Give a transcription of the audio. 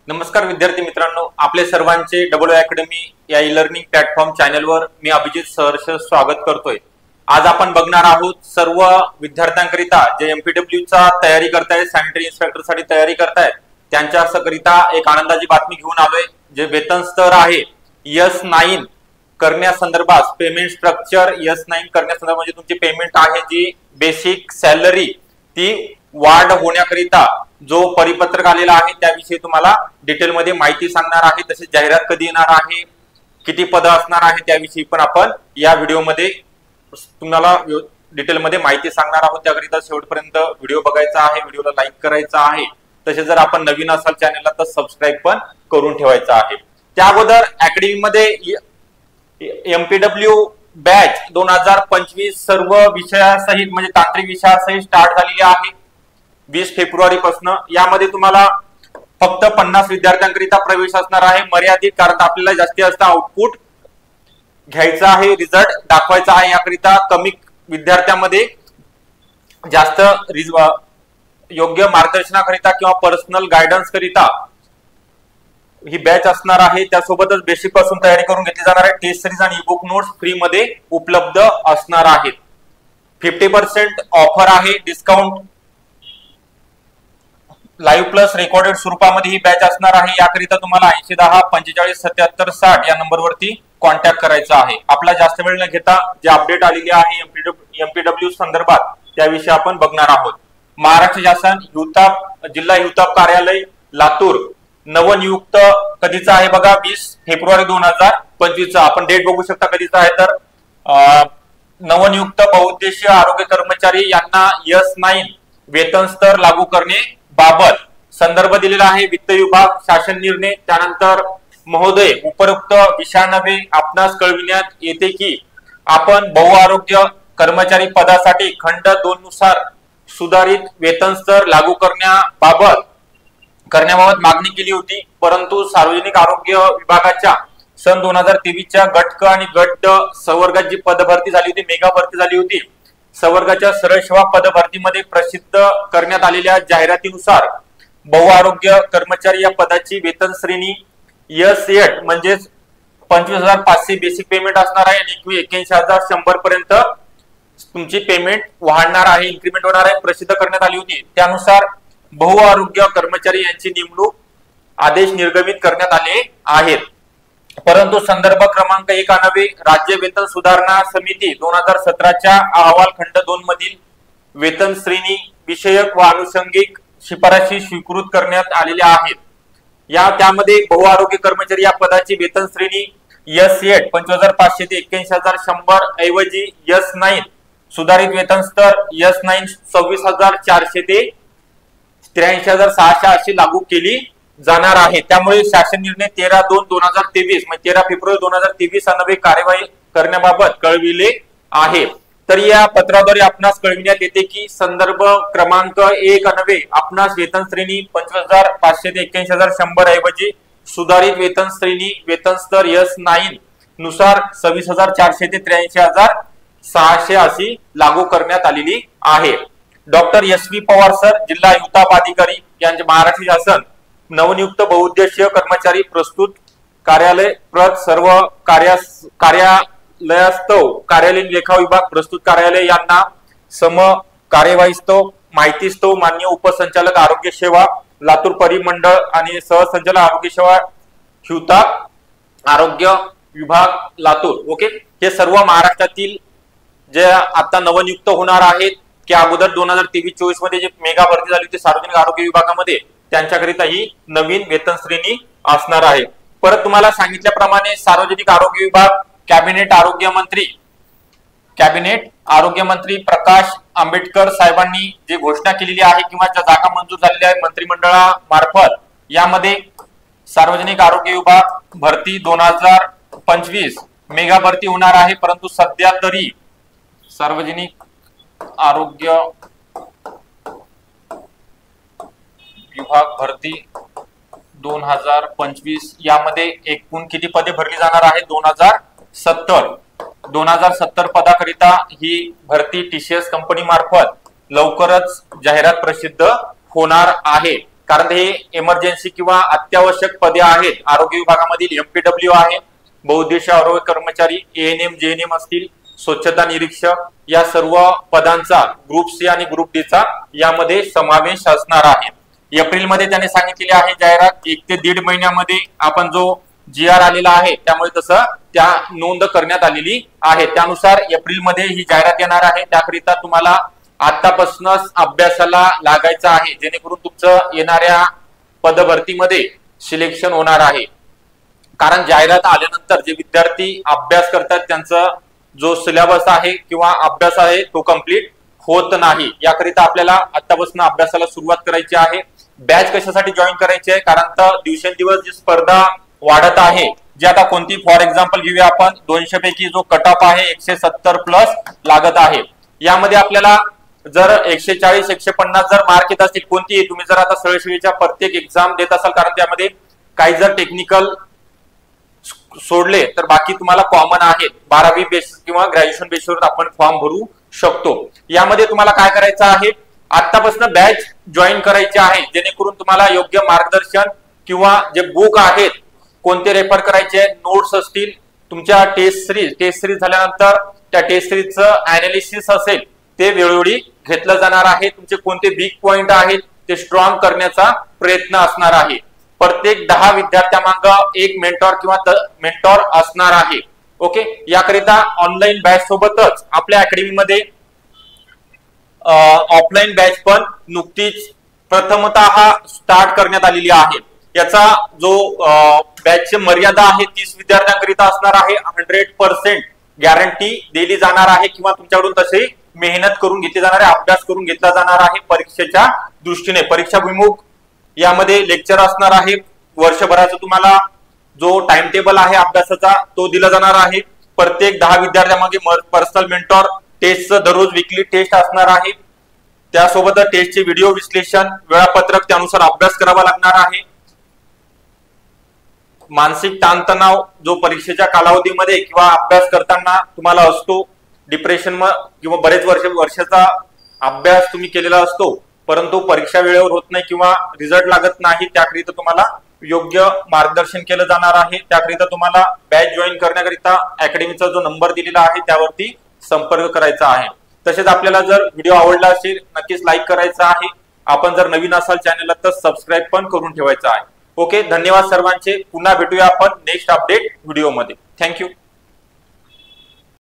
नमस्कार विद्यार्थी मित्रांनो, आपले सर्वांचे डबल अकॅडमी या ई लर्निंग प्लॅटफॉर्म चॅनलवर मी अभिजित सहर्ष स्वागत करतोय। आज आपण बघणार आहोत सर्व विद्यार्थ्यांकरिता जे एमपीडब्ल्यू चा तयारी करतायत, सॅनिटरी इन्स्पेक्टर साठी तयारी करतायत, त्यांच्याकरिता एक आनंदाची बातमी घेऊन आलोय। जे वेतन स्तर आहे S9 करण्यासंदर्भात पेमेंट स्ट्रक्चर S9 करण्यासंदर्भात म्हणजे तुमची पेमेंट आहे जी बेसिक सॅलरी ती वाढ होण्याकरिता जो परिपत्रक आलेला आहे त्याविषयी तुम्हाला डिटेल मध्ये माहिती सांगणार आहे। तसेच जाहिरात कधी येणार आहे, किती पद असणार आहे त्याविषयी पण आपण या व्हिडिओ मध्ये तुम्हाला डिटेल मध्ये माहिती सांगणार आहोत। त्याकरिता शेवटपर्यंत व्हिडिओ बघायचा आहे, व्हिडिओला लाईक करायचा आहे। तसेच जर आपण नवीन असाल चॅनलला तर सबस्क्राइब पण करून ठेवायचा आहे। त्या अगोदर अकॅडमी मध्ये एमपीडब्ल्यू बॅच 2025 सर्व विषयासहित म्हणजे तांत्रिक विषयासहित स्टार्ट झालेली आहे 20 फेब्रुवारी पासून। यामध्ये तुम्हाला फक्त 50 विद्यार्थ्यांकरिता प्रवेश असणार आहे, मर्यादित, कारण आपल्याला जास्तीत जास्त आउटपुट घ्यायचा आहे, रिझल्ट दाखवायचा आहे। याकरिता कमी विद्यार्थ्यांमध्ये जास्त योग्य मार्गदर्शनाकरिता किंवा पर्सनल गायडन्स करिता ही बॅच असणार आहे। त्यासोबतच बेसिक पासून तयारी करून घेतली जाणार आहे। टेस्ट सिरीज आणि ईबुक नोट्स फ्री मध्ये उपलब्ध असणार आहेत। 50% ऑफर आहे, डिस्काउंट लाईव्ह प्लस रेकॉर्डेड स्वरूपामध्ये ही बॅच असणार आहे। याकरिता तुम्हाला 8010 45 77 60 या नंबरवरती कॉन्टॅक्ट करायचा आहे। आपला जास्त वेळ न घेता जे अपडेट आलेली आहे एमपीडब्ल्यू संदर्भात त्याविषयी आपण बघणार आहोत। महाराष्ट्र शासन हिवताप जिल्हा हिवताप कार्यालय लातूर नवनियुक्त कधीचा आहे बघा 20 फेब्रुवारी 2025 चा आपण डेट बघू शकता कधीचा आहे तर नवनियुक्त बहुउद्देशीय आरोग्य कर्मचारी यांना S9 वेतन स्तर लागू करणे बाबत संदर्भ दिलेला आहे। वित्त विभाग शासन निर्णय। त्यानंतर महोदय उपरोक्त विषयानवे आपणास कळविण्यात येते की आपण बहुआरोग्य कर्मचारी पदासाठी खंड 2 नुसार सुधारित वेतन स्तर लागू करण्याबाबत मागणी केली होती, परंतु सार्वजनिक आरोग्य विभागाच्या सन 2023 च्या गट क आणि गट ड संवर्गाची पदभरती झाली होती, मेगा भरती झाली होती। संवर्गाच्या सरळ सेवा पदभरतीमध्ये प्रसिद्ध करण्यात आलेल्या जाहिरातीनुसार बहुआरोग्य कर्मचारी या पदाची वेतन श्रेणी S8 म्हणजे 25,500 बेसिक पेमेंट असणार आहे आणि 81,100 पर्यंत तुमची पेमेंट वाढणार आहे, इन्क्रीमेंट होणार आहे, प्रसिद्ध करण्यात आली होती। त्यानुसार बहुआरोग्य कर्मचारी यांची नेमणूक आदेश निर्गमित करण्यात आले आहेत। परंतु संदर्भ क्रमांक 1 अन्वये राज्य वेतन सुधारणा समिती 2017 च्या अहवाल खंड 2 मधील वेतन श्रेणी विषयक व अनुषंगिक शिफारशी स्वीकृत करण्यात आलेल्या आहेत। त्यामध्ये बहुआरोग्य कर्मचारी या पदाची वेतन श्रेणी S8 25,500 ते 81,100 ऐवजी S9 सुधारित वेतन स्तर S9 26,400 ते 83,600 अशी लागू केली जाणार आहे। त्यामुळे शासन निर्णय 13/2/2023 म्हणजे 13 फेब्रुवारी 2023 अन्वये कार्यवाही करण्याबाबत कळविले आहे। तर या पत्राद्वारे आपणास कळविण्यात येते की संदर्भ क्रमांक 1 अन्वये आपणास वेतन श्रेणी 25,500 ते 81,100 ऐवजी सुधारित वेतन श्रेणी वेतन स्तर S9 नुसार 26,400 ते 83,600 अशी लागू करण्यात आलेली आहे। Doctor S.V. पवार सर जिल्हा हिवताप अधिकारी यांचे महाराष्ट्र शासन नवनियुक्त बहुउद्देशीय कर्मचारी प्रस्तुत कार्यालय प्रत सर्व कार्यालयास्तव कार्यालयीन लेखा विभाग प्रस्तुत कार्यालय यांना सम कार्यवाहीस्तव माहितीस्तव मान्य उपसंचालक आरोग्य सेवा लातूर परिमंडळ आणि सहसंचालक आरोग्य सेवा हिवताप आरोग्य विभाग लातूर। ओके, हे सर्व महाराष्ट्रातील जे आता नवनियुक्त होणार आहेत की अगोदर 2023-24 मध्ये जे मेगा भरती झाली होती सार्वजनिक आरोग्य विभागामध्ये त्यांच्याकरिता ही नवीन वेतन श्रेणी असणार आहे। परत तुम्हाला सांगितल्याप्रमाणे सार्वजनिक आरोग्य विभाग कॅबिनेट आरोग्य मंत्री प्रकाश आंबेडकर साहेबांनी जे घोषणा केलेली आहे किंवा ज्या जागा मंजूर झालेल्या आहे मंत्रिमंडळामार्फत यामध्ये सार्वजनिक आरोग्य विभाग भरती 2025 मेगा भरती होणार आहे। परंतु सध्या तरी सार्वजनिक आरोग्य विभाग भरती 2025 यामध्ये एकूण किती पदे भरली जाणार आहे 2070 पदाकरिता ही भरती TCS कंपनी मार्फत लवकरच जाहिरात प्रसिद्ध होणार आहे। कारण हे इमर्जन्सी किंवा अत्यावश्यक पदे आहेत. आरोग्य विभागामधील MPW आहे, बहुउद्देशीय आरोग्य कर्मचारी, ANM JNM असतील, स्वच्छता निरीक्षक, या सर्व पदांचा ग्रुप सी आणि ग्रुप डी चा यामध्ये समावेश असणार आहे. एप्रिल मध्ये त्याने सांगितलेली आहे जाहिरात 1 ते 1.5 महिन्यामध्ये आपण जो GR आलेला आहे त्यामुळे तसं त्या नोंद करण्यात आलेली आहे. त्यानुसार एप्रिल मध्ये ही जाहिरात येणार आहे. त्याकरिता तुम्हाला आतापासूनच अभ्यासाला लागायचं आहे जेणेकरून तुमचं येणाऱ्या पदभरतीमध्ये सिलेक्शन होणार आहे. कारण जाहिरात आल्यानंतर जे विद्यार्थी अभ्यास करतात त्यांचा जो सिलेबस आहे किंवा अभ्यास आहे तो कंप्लीट होत नाही. याकरिता आपल्याला आतापासून अभ्यासाला सुरुवात करायची आहे. बॅच कशासाठी जॉईन करायची आहे, कारण तर दिवसेंदिवस जी स्पर्धा वाढत आहे, जी आता कोणती फॉर एक्झाम्पल घेऊया आपण, 200 पैकी जो कट ऑफ आहे 170 प्लस लागत आहे. यामध्ये आपल्याला जर 140 150 जर मार्क येत असतील कोणतीही, तुम्ही जर आता सरळसेवेच्या प्रत्येक एक्झाम देत असाल, कारण त्यामध्ये काही जर टेक्निकल सोडले तर बाकी तुम्हाला कॉमन आहेत, 12वी बेस किंवा ग्रॅज्युएशन बेसवर आपण फॉर्म भरू शकतो. यामध्ये तुम्हाला काय करायचं आहे, आतापासून बॅच जॉईन करायची आहे जेणेकरून तुम्हाला योग्य मार्गदर्शन किंवा जे बुक आहेत कोणते रेफर करायचे, नोट्स असतील, तुमच्या टेस्ट सिरीज झाल्यानंतर त्या टेस्ट सिरीजचं अनालिसिस असेल ते वेळोवेळी घेतलं जाणार आहे. तुमचे कोणते वीक पॉइंट आहेत ते स्ट्रॉंग करण्याचा प्रयत्न असणार आहे. प्रत्येक 10 विद्यार्थ्यांमागे एक मेंटॉर किंवा मेंटॉर असणार आहे. ओके, याकरिता ऑनलाईन बॅच सोबतच आपल्या अकॅडमीमध्ये ऑफलाईन बॅच पण नुकतीच प्रथमतः स्टार्ट करण्यात आलेली आहे. याचा जो बॅचची मर्यादा आहे 30 विद्यार्थ्यांकरिता असणार आहे. 100% गॅरंटी दिली जाणार आहे किंवा तुमच्याकडून तसे मेहनत करून घेतली जाणार आहे, अभ्यास करून घेतला जाणार आहे. परीक्षेच्या दृष्टीने परीक्षाभिमुख यामध्ये लेक्चर असणार आहे. वर्षभराचा तुम्हाला जो टाइम टेबल आहे अभ्यासाचा तो दिला जाणार आहे. प्रत्येक 10 विद्यार्थ्यांमागे पर्सनल मेंटॉर, टेस्टचं दररोज वीकली टेस्ट असणार आहे. त्यासोबत टेस्टचे व्हिडिओ विश्लेषण, वेळापत्रक त्यानुसार अभ्यास करावा लागणार आहे. मानसिक ताणतणाव जो परीक्षेच्या कालावधीमध्ये किंवा अभ्यास करताना तुम्हाला असतो, डिप्रेशन किंवा बरेच वर्षाचा अभ्यास तुम्ही केलेला असतो परंतु परीक्षा वेळेवर होत नाही किंवा रिझल्ट लागत नाही, त्याकरिता तुम्हाला योग्य मार्गदर्शन केलं जाणार आहे. त्याकरिता तुम्हाला बॅच जॉईन करण्याकरिता अकॅडमीचा जो नंबर दिलेला आहे त्यावरती संपर्क करायचा आहे. तसेच आपल्याला जर व्हिडिओ आवडला असेल नक्कीच लाईक करायचा आहे. आपण जर नवीन असाल चॅनलला तर सबस्क्राईब पण करून ठेवायचं आहे. ओके, धन्यवाद सर्वांचे. पुन्हा भेटूया आपण नेक्स्ट अपडेट व्हिडिओमध्ये. थँक्यू.